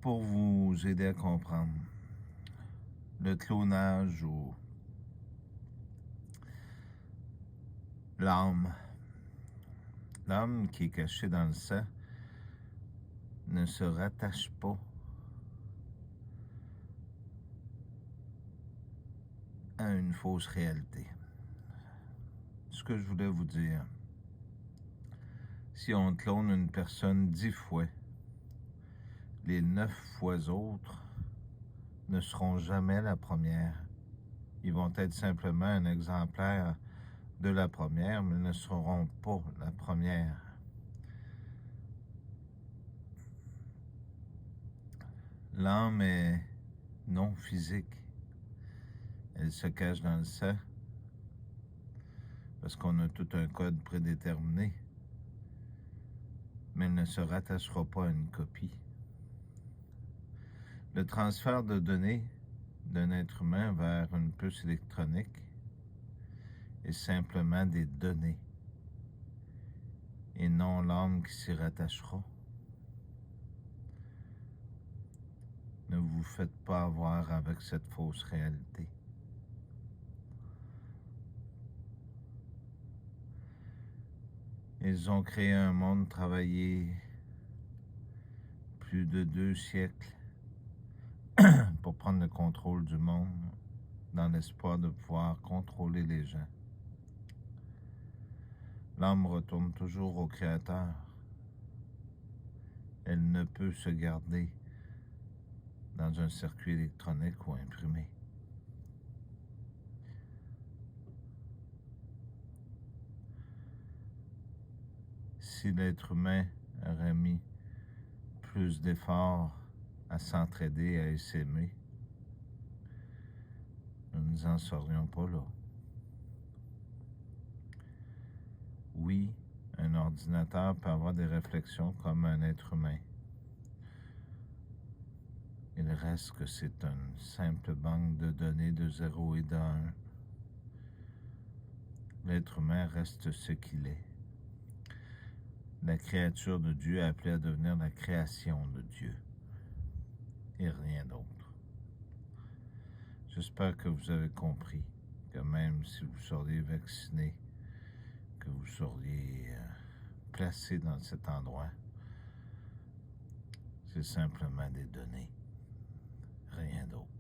pour vous aider à comprendre le clonage ou l'âme. L'âme qui est cachée dans le sang ne se rattache pas à une fausse réalité. Ce que je voulais vous dire, si on clone une personne 10 fois, les 9 fois autres ne seront jamais la première. Ils vont être simplement un exemplaire de la première, mais ne seront pas la première. L'âme est non physique. Elle se cache dans le sang parce qu'on a tout un code prédéterminé, mais elle ne se rattachera pas à une copie. Le transfert de données d'un être humain vers une puce électronique est simplement des données et non l'âme qui s'y rattachera. Ne vous faites pas avoir avec cette fausse réalité. Ils ont créé un monde travaillé plus de 2 siècles pour prendre le contrôle du monde dans l'espoir de pouvoir contrôler les gens. L'âme retourne toujours au Créateur. Elle ne peut se garder dans un circuit électronique ou imprimé. Si l'être humain aurait mis plus d'efforts à s'entraider, à s'aimer, nous ne nous en serions pas là. Oui, un ordinateur peut avoir des réflexions comme un être humain. Il reste que c'est une simple banque de données de 0 et de 1. L'être humain reste ce qu'il est. La créature de Dieu est appelée à devenir la création de Dieu et rien d'autre. J'espère que vous avez compris que même si vous seriez vacciné, que vous seriez placé dans cet endroit, c'est simplement des données, rien d'autre.